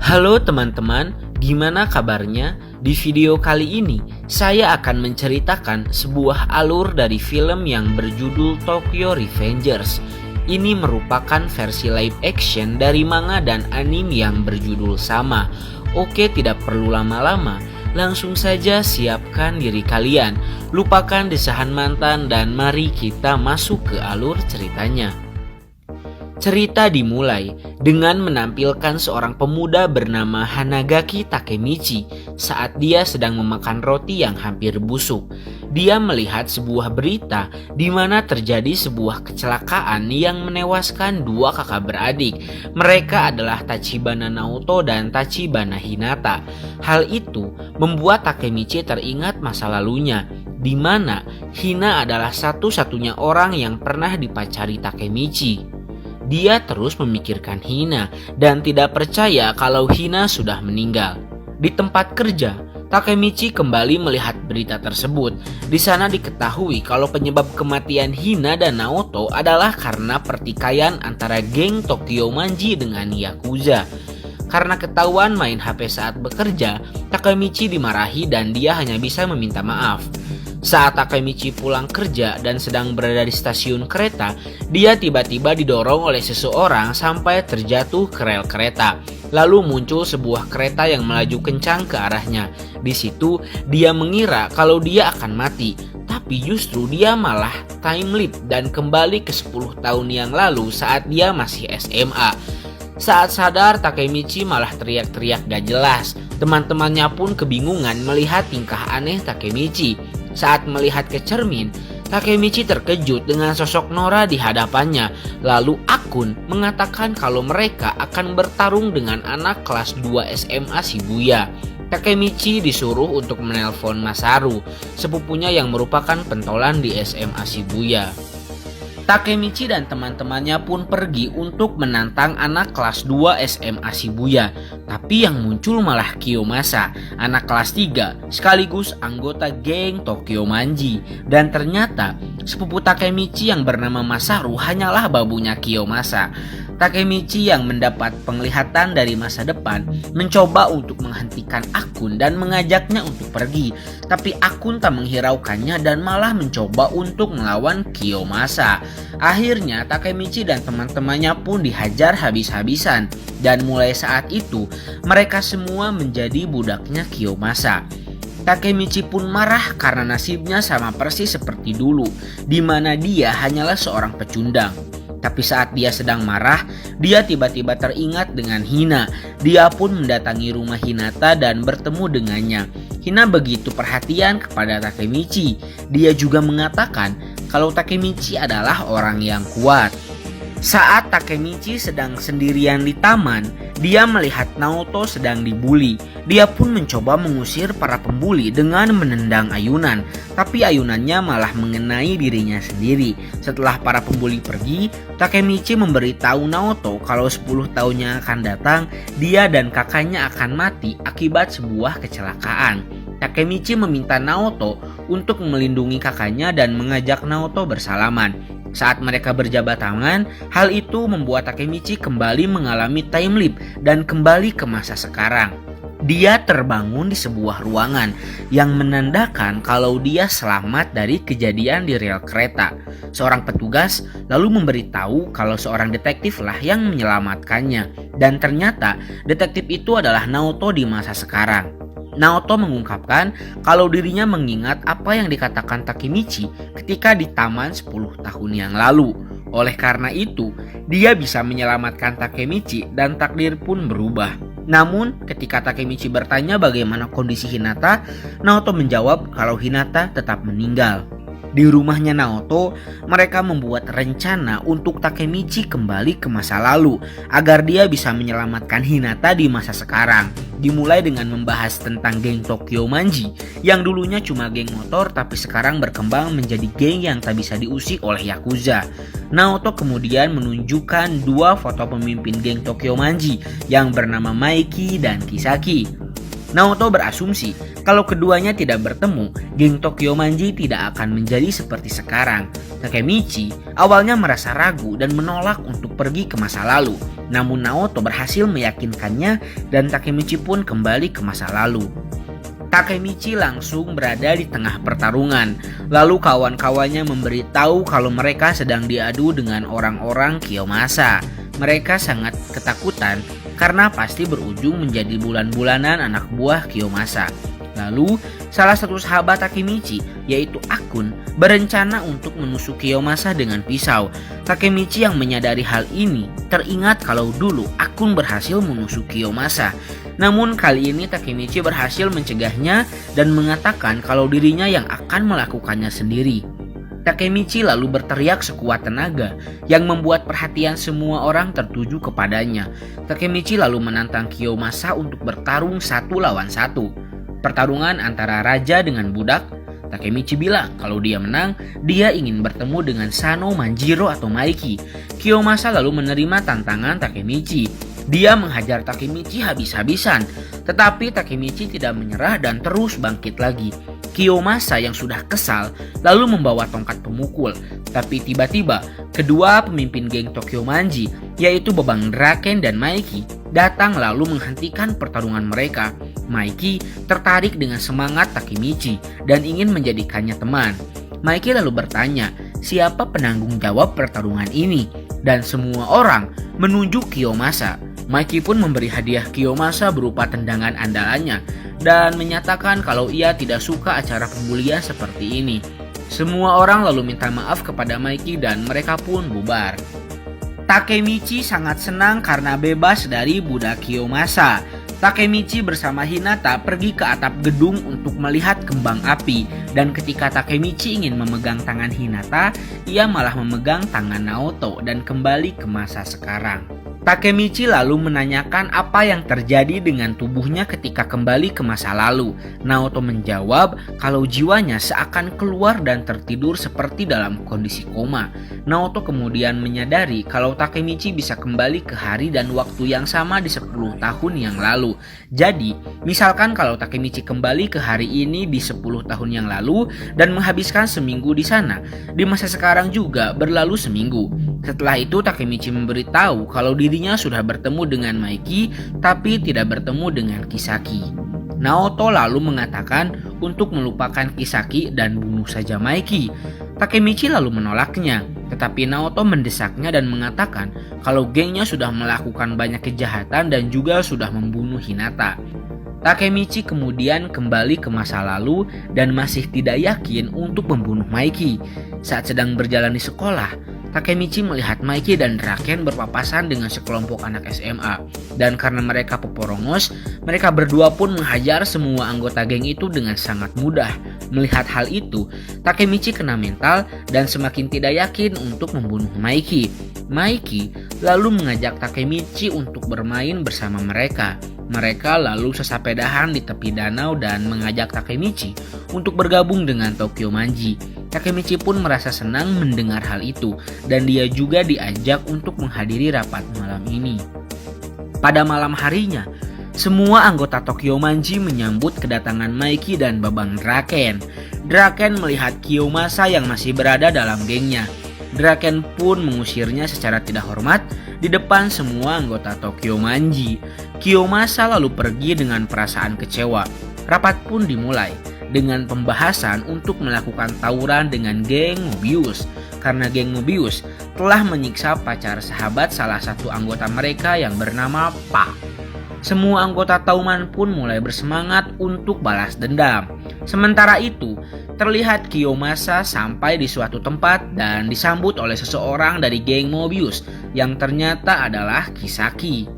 Halo teman-teman, gimana kabarnya? Di video kali ini, saya akan menceritakan sebuah alur dari film yang berjudul Tokyo Revengers. Ini merupakan versi live action dari manga dan anime yang berjudul sama. Oke, tidak perlu lama-lama, langsung saja siapkan diri kalian. Lupakan desahan mantan dan mari kita masuk ke alur ceritanya. Cerita dimulai dengan menampilkan seorang pemuda bernama Hanagaki Takemichi saat dia sedang memakan roti yang hampir busuk. Dia melihat sebuah berita di mana terjadi sebuah kecelakaan yang menewaskan dua kakak beradik. Mereka adalah Tachibana Naoto dan Tachibana Hinata. Hal itu membuat Takemichi teringat masa lalunya, di mana Hina adalah satu-satunya orang yang pernah dipacari Takemichi. Dia terus memikirkan Hina dan tidak percaya kalau Hina sudah meninggal. Di tempat kerja, Takemichi kembali melihat berita tersebut. Di sana diketahui kalau penyebab kematian Hina dan Naoto adalah karena pertikaian antara geng Tokyo Manji dengan Yakuza. Karena ketahuan main HP saat bekerja, Takemichi dimarahi dan dia hanya bisa meminta maaf. Saat Takemichi pulang kerja dan sedang berada di stasiun kereta, dia tiba-tiba didorong oleh seseorang sampai terjatuh ke rel kereta. Lalu muncul sebuah kereta yang melaju kencang ke arahnya. Di situ dia mengira kalau dia akan mati, tapi justru dia malah time leap dan kembali ke 10 tahun yang lalu saat dia masih SMA. Saat sadar, Takemichi malah teriak-teriak gak jelas. Teman-temannya pun kebingungan melihat tingkah aneh Takemichi. Saat melihat ke cermin, Takemichi terkejut dengan sosok Nora di hadapannya. Lalu Akun mengatakan kalau mereka akan bertarung dengan anak kelas 2 SMA Shibuya. Takemichi disuruh untuk menelpon Masaru, sepupunya yang merupakan pentolan di SMA Shibuya. Takemichi dan teman-temannya pun pergi untuk menantang anak kelas 2 SMA Shibuya. Tapi yang muncul malah Kiyomasa, anak kelas 3 sekaligus anggota geng Tokyo Manji. Dan ternyata sepupu Takemichi yang bernama Masaru hanyalah babunya Kiyomasa. Takemichi yang mendapat penglihatan dari masa depan mencoba untuk menghentikan Akun dan mengajaknya untuk pergi. Tapi Akun tak menghiraukannya dan malah mencoba untuk melawan Kiyomasa. Akhirnya Takemichi dan teman-temannya pun dihajar habis-habisan. Dan mulai saat itu mereka semua menjadi budaknya Kiyomasa. Takemichi pun marah karena nasibnya sama persis seperti dulu, di mana dia hanyalah seorang pecundang. Tapi saat dia sedang marah, dia tiba-tiba teringat dengan Hina. Dia pun mendatangi rumah Hinata dan bertemu dengannya. Hina begitu perhatian kepada Takemichi. Dia juga mengatakan kalau Takemichi adalah orang yang kuat. Saat Takemichi sedang sendirian di taman, dia melihat Naoto sedang dibuli. Dia pun mencoba mengusir para pembuli dengan menendang ayunan, tapi ayunannya malah mengenai dirinya sendiri. Setelah para pembuli pergi, Takemichi memberitahu Naoto kalau 10 tahunnya akan datang, dia dan kakaknya akan mati akibat sebuah kecelakaan. Takemichi meminta Naoto untuk melindungi kakaknya dan mengajak Naoto bersalaman. Saat mereka berjabat tangan, hal itu membuat Takemichi kembali mengalami time leap dan kembali ke masa sekarang. Dia terbangun di sebuah ruangan yang menandakan kalau dia selamat dari kejadian di rel kereta. Seorang petugas lalu memberitahu kalau seorang detektif lah yang menyelamatkannya. Dan ternyata detektif itu adalah Naoto di masa sekarang. Naoto mengungkapkan kalau dirinya mengingat apa yang dikatakan Takemichi ketika di taman 10 tahun yang lalu. Oleh karena itu, dia bisa menyelamatkan Takemichi dan takdir pun berubah. Namun, ketika Takemichi bertanya bagaimana kondisi Hinata, Naoto menjawab kalau Hinata tetap meninggal. Di rumahnya Naoto, mereka membuat rencana untuk Takemichi kembali ke masa lalu agar dia bisa menyelamatkan Hinata di masa sekarang. Dimulai dengan membahas tentang geng Tokyo Manji yang dulunya cuma geng motor tapi sekarang berkembang menjadi geng yang tak bisa diusik oleh Yakuza. Naoto kemudian menunjukkan dua foto pemimpin geng Tokyo Manji yang bernama Maiki dan Kisaki. Naoto berasumsi kalau keduanya tidak bertemu, geng Tokyo Manji tidak akan menjadi seperti sekarang. Takemichi awalnya merasa ragu dan menolak untuk pergi ke masa lalu. Namun Naoto berhasil meyakinkannya dan Takemichi pun kembali ke masa lalu. Takemichi langsung berada di tengah pertarungan. Lalu kawan-kawannya memberitahu kalau mereka sedang diadu dengan orang-orang Kiyomasa. Mereka sangat ketakutan karena pasti berujung menjadi bulan-bulanan anak buah Kiyomasa. Lalu, salah satu sahabat Takemichi, yaitu Akun, berencana untuk menusuk Kiyomasa dengan pisau. Takemichi yang menyadari hal ini teringat kalau dulu Akun berhasil menusuk Kiyomasa. Namun kali ini Takemichi berhasil mencegahnya dan mengatakan kalau dirinya yang akan melakukannya sendiri. Takemichi lalu berteriak sekuat tenaga yang membuat perhatian semua orang tertuju kepadanya. Takemichi lalu menantang Kiyomasa untuk bertarung 1 lawan 1. Pertarungan antara raja dengan budak. Takemichi bilang kalau dia menang, dia ingin bertemu dengan Sano Manjiro atau Maiki. Kiyomasa lalu menerima tantangan Takemichi. Dia menghajar Takemichi habis-habisan, tetapi Takemichi tidak menyerah dan terus bangkit lagi. Kiyomasa yang sudah kesal lalu membawa tongkat pemukul, tapi tiba-tiba kedua pemimpin geng Tokyo Manji, yaitu Bebang Draken dan Maiki, datang lalu menghentikan pertarungan mereka. Maiki tertarik dengan semangat Takemichi dan ingin menjadikannya teman. Maiki lalu bertanya, siapa penanggung jawab pertarungan ini? Dan semua orang menunjuk Kiyomasa. Maiki pun memberi hadiah Kiyomasa berupa tendangan andalannya dan menyatakan kalau ia tidak suka acara pembulian seperti ini. Semua orang lalu minta maaf kepada Maiki dan mereka pun bubar. Takemichi sangat senang karena bebas dari budak Kiyomasa. Takemichi bersama Hinata pergi ke atap gedung untuk melihat kembang api, dan ketika Takemichi ingin memegang tangan Hinata, ia malah memegang tangan Naoto dan kembali ke masa sekarang. Takemichi lalu menanyakan apa yang terjadi dengan tubuhnya ketika kembali ke masa lalu. Naoto menjawab kalau jiwanya seakan keluar dan tertidur seperti dalam kondisi koma. Naoto kemudian menyadari kalau Takemichi bisa kembali ke hari dan waktu yang sama di 10 tahun yang lalu. Jadi, misalkan kalau Takemichi kembali ke hari ini di 10 tahun yang lalu dan menghabiskan seminggu di sana, di masa sekarang juga berlalu seminggu. Setelah itu Takemichi memberitahu kalau dirinya sudah bertemu dengan Maiki tapi tidak bertemu dengan Kisaki. Naoto lalu mengatakan untuk melupakan Kisaki dan bunuh saja Maiki. Takemichi lalu menolaknya, tetapi Naoto mendesaknya dan mengatakan kalau gengnya sudah melakukan banyak kejahatan dan juga sudah membunuh Hinata. Takemichi kemudian kembali ke masa lalu dan masih tidak yakin untuk membunuh Maiki. Saat sedang berjalan di sekolah, Takemichi melihat Maiki dan Draken berpapasan dengan sekelompok anak SMA. Dan karena mereka peporongos, mereka berdua pun menghajar semua anggota geng itu dengan sangat mudah. Melihat hal itu, Takemichi kena mental dan semakin tidak yakin untuk membunuh Maiki. Maiki lalu mengajak Takemichi untuk bermain bersama mereka. Mereka lalu sesapedahan di tepi danau dan mengajak Takemichi untuk bergabung dengan Tokyo Manji. Takemichi pun merasa senang mendengar hal itu dan dia juga diajak untuk menghadiri rapat malam ini. Pada malam harinya, semua anggota Tokyo Manji menyambut kedatangan Maiki dan Babang Draken. Draken melihat Kiyomasa yang masih berada dalam gengnya. Draken pun mengusirnya secara tidak hormat di depan semua anggota Tokyo Manji. Kiyomasa lalu pergi dengan perasaan kecewa. Rapat pun dimulai dengan pembahasan untuk melakukan tawuran dengan geng Mobius karena geng Mobius telah menyiksa pacar sahabat salah satu anggota mereka yang bernama Pa. Semua anggota Tauman pun mulai bersemangat untuk balas dendam. Sementara itu, terlihat Kiyomasa sampai di suatu tempat dan disambut oleh seseorang dari geng Mobius yang ternyata adalah Kisaki.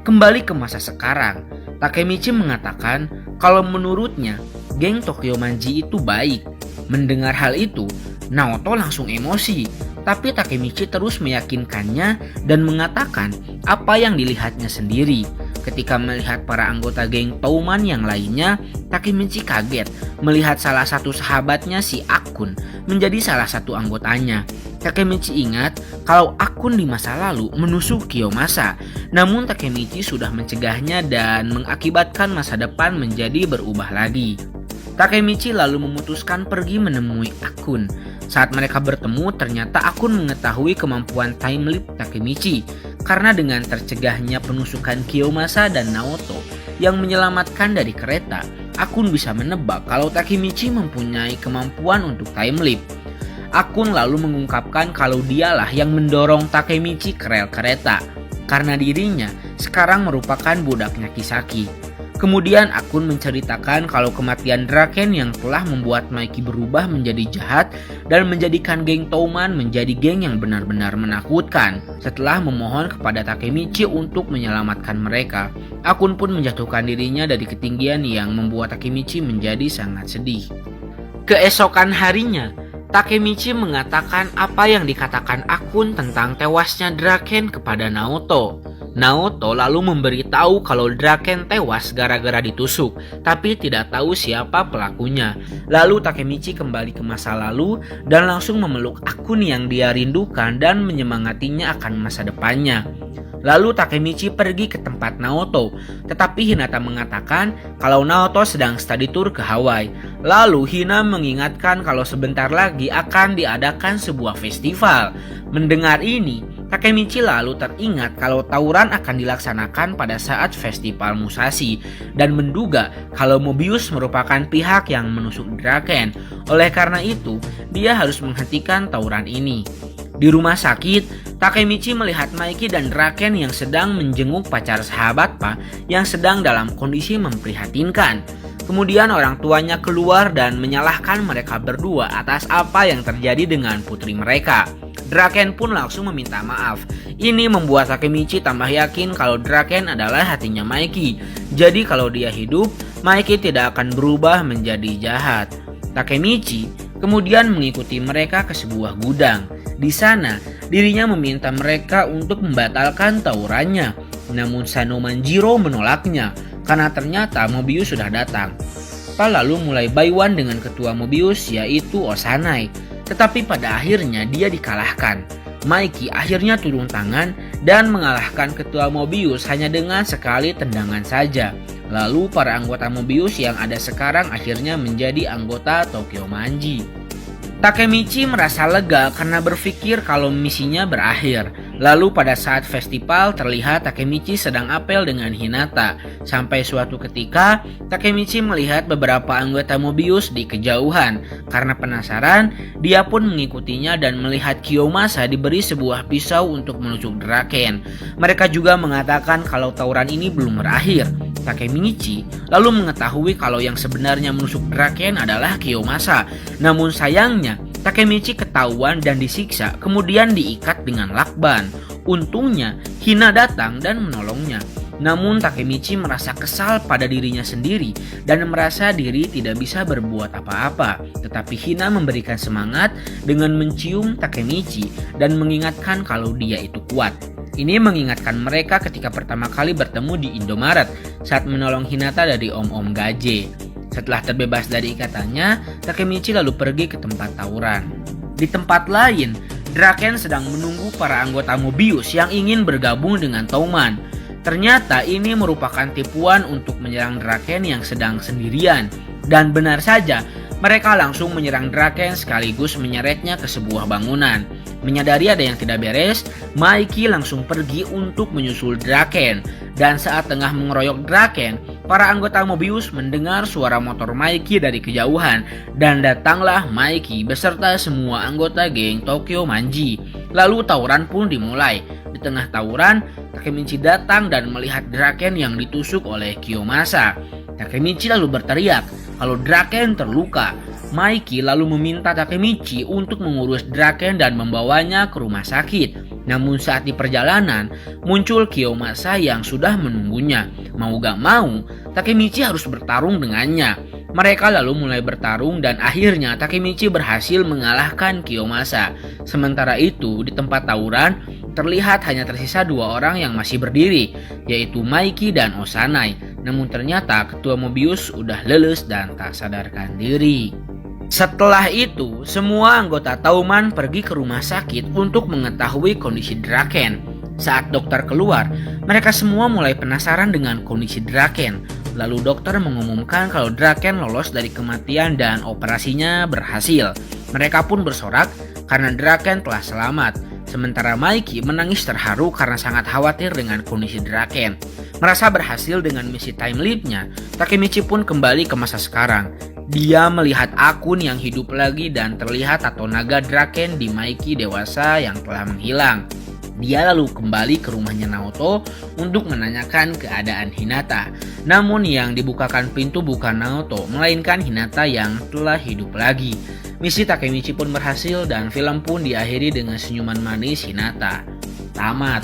Kembali ke masa sekarang, Takemichi mengatakan kalau menurutnya geng Tokyo Manji itu baik. Mendengar hal itu, Naoto langsung emosi, tapi Takemichi terus meyakinkannya dan mengatakan apa yang dilihatnya sendiri. Ketika melihat para anggota geng Touman yang lainnya, Takemichi kaget melihat salah satu sahabatnya si Akun menjadi salah satu anggotanya. Takemichi ingat kalau Akun di masa lalu menusuk Kiyomasa, namun Takemichi sudah mencegahnya dan mengakibatkan masa depan menjadi berubah lagi. Takemichi lalu memutuskan pergi menemui Akun. Saat mereka bertemu, ternyata Akun mengetahui kemampuan time leap Takemichi karena dengan tercegahnya penusukan Kiyomasa dan Naoto yang menyelamatkan dari kereta, Akun bisa menebak kalau Takemichi mempunyai kemampuan untuk time leap. Akun lalu mengungkapkan kalau dialah yang mendorong Takemichi ke rel kereta karena dirinya sekarang merupakan budaknya Kisaki. Kemudian Akun menceritakan kalau kematian Draken yang telah membuat Maiki berubah menjadi jahat dan menjadikan geng Touman menjadi geng yang benar-benar menakutkan. Setelah memohon kepada Takemichi untuk menyelamatkan mereka, Akun pun menjatuhkan dirinya dari ketinggian yang membuat Takemichi menjadi sangat sedih. Keesokan harinya, Takemichi mengatakan apa yang dikatakan Akun tentang tewasnya Draken kepada Naoto. Naoto lalu memberitahu kalau Draken tewas gara-gara ditusuk, tapi tidak tahu siapa pelakunya. Lalu Takemichi kembali ke masa lalu dan langsung memeluk Akun yang dia rindukan dan menyemangatinya akan masa depannya. Lalu Takemichi pergi ke tempat Naoto, tetapi Hinata mengatakan kalau Naoto sedang study tour ke Hawaii. Lalu Hina mengingatkan kalau sebentar lagi akan diadakan sebuah festival. Mendengar ini, Takemichi lalu teringat kalau tawuran akan dilaksanakan pada saat festival Musashi dan menduga kalau Mobius merupakan pihak yang menusuk Draken. Oleh karena itu, dia harus menghentikan tawuran ini. Di rumah sakit, Takemichi melihat Maiki dan Draken yang sedang menjenguk pacar sahabat Pa yang sedang dalam kondisi memprihatinkan. Kemudian orang tuanya keluar dan menyalahkan mereka berdua atas apa yang terjadi dengan putri mereka. Draken pun langsung meminta maaf. Ini membuat Takemichi tambah yakin kalau Draken adalah hatinya Maiki. Jadi kalau dia hidup, Maiki tidak akan berubah menjadi jahat. Takemichi kemudian mengikuti mereka ke sebuah gudang. Di sana, dirinya meminta mereka untuk membatalkan tawurannya. Namun Sanomanjiro menolaknya karena ternyata Mobius sudah datang. Pa lalu mulai baiwan dengan ketua Mobius yaitu Osanai. Tetapi pada akhirnya dia dikalahkan. Maiki akhirnya turun tangan dan mengalahkan ketua Mobius hanya dengan sekali tendangan saja. Lalu para anggota Mobius yang ada sekarang akhirnya menjadi anggota Tokyo Manji. Takemichi merasa lega karena berpikir kalau misinya berakhir. Lalu pada saat festival terlihat Takemichi sedang apel dengan Hinata. Sampai suatu ketika Takemichi melihat beberapa anggota Mobius di kejauhan. Karena penasaran, dia pun mengikutinya dan melihat Kiyomasa diberi sebuah pisau untuk menusuk Draken. Mereka juga mengatakan kalau tawuran ini belum berakhir. Takemichi lalu mengetahui kalau yang sebenarnya menusuk Draken adalah Kiyomasa. Namun sayangnya Takemichi ketahuan dan disiksa, kemudian diikat dengan lakban. Untungnya Hina datang dan menolongnya. Namun Takemichi merasa kesal pada dirinya sendiri dan merasa diri tidak bisa berbuat apa-apa. Tetapi Hina memberikan semangat dengan mencium Takemichi dan mengingatkan kalau dia itu kuat. Ini mengingatkan mereka ketika pertama kali bertemu di Indomaret saat menolong Hinata dari Om-Om Gaje. Setelah terbebas dari ikatannya, Takemichi lalu pergi ke tempat tawuran. Di tempat lain, Draken sedang menunggu para anggota Mobius yang ingin bergabung dengan Touman. Ternyata ini merupakan tipuan untuk menyerang Draken yang sedang sendirian. Dan benar saja, mereka langsung menyerang Draken sekaligus menyeretnya ke sebuah bangunan. Menyadari ada yang tidak beres, Maiki langsung pergi untuk menyusul Draken. Dan saat tengah mengeroyok Draken, para anggota Mobius mendengar suara motor Maiki dari kejauhan. Dan datanglah Maiki beserta semua anggota geng Tokyo Manji. Lalu tawuran pun dimulai. Di tengah tawuran, Takemichi datang dan melihat Draken yang ditusuk oleh Kiyomasa. Takemichi lalu berteriak kalau Draken terluka. Maiki lalu meminta Takemichi untuk mengurus Draken dan membawanya ke rumah sakit. Namun saat di perjalanan, muncul Kiyomasa yang sudah menunggunya. Mau gak mau, Takemichi harus bertarung dengannya. Mereka lalu mulai bertarung dan akhirnya Takemichi berhasil mengalahkan Kiyomasa. Sementara itu, di tempat tawuran, Terlihat hanya tersisa 2 orang yang masih berdiri, yaitu Maiki dan Osanai. Namun ternyata ketua Mobius udah leles dan tak sadarkan diri. Setelah itu, semua anggota Tauman pergi ke rumah sakit untuk mengetahui kondisi Draken. Saat dokter keluar, mereka semua mulai penasaran dengan kondisi Draken. Lalu dokter mengumumkan kalau Draken lolos dari kematian dan operasinya berhasil. Mereka pun bersorak karena Draken telah selamat. Sementara Maiki menangis terharu karena sangat khawatir dengan kondisi Draken. Merasa berhasil dengan misi time leap-nya, Takemichi pun kembali ke masa sekarang. Dia melihat akun yang hidup lagi dan terlihat tato naga Draken di Maiki dewasa yang telah menghilang. Dia lalu kembali ke rumahnya Naoto untuk menanyakan keadaan Hinata. Namun yang dibukakan pintu bukan Naoto, melainkan Hinata yang telah hidup lagi. Misi Takemichi pun berhasil dan film pun diakhiri dengan senyuman manis Hinata. Tamat.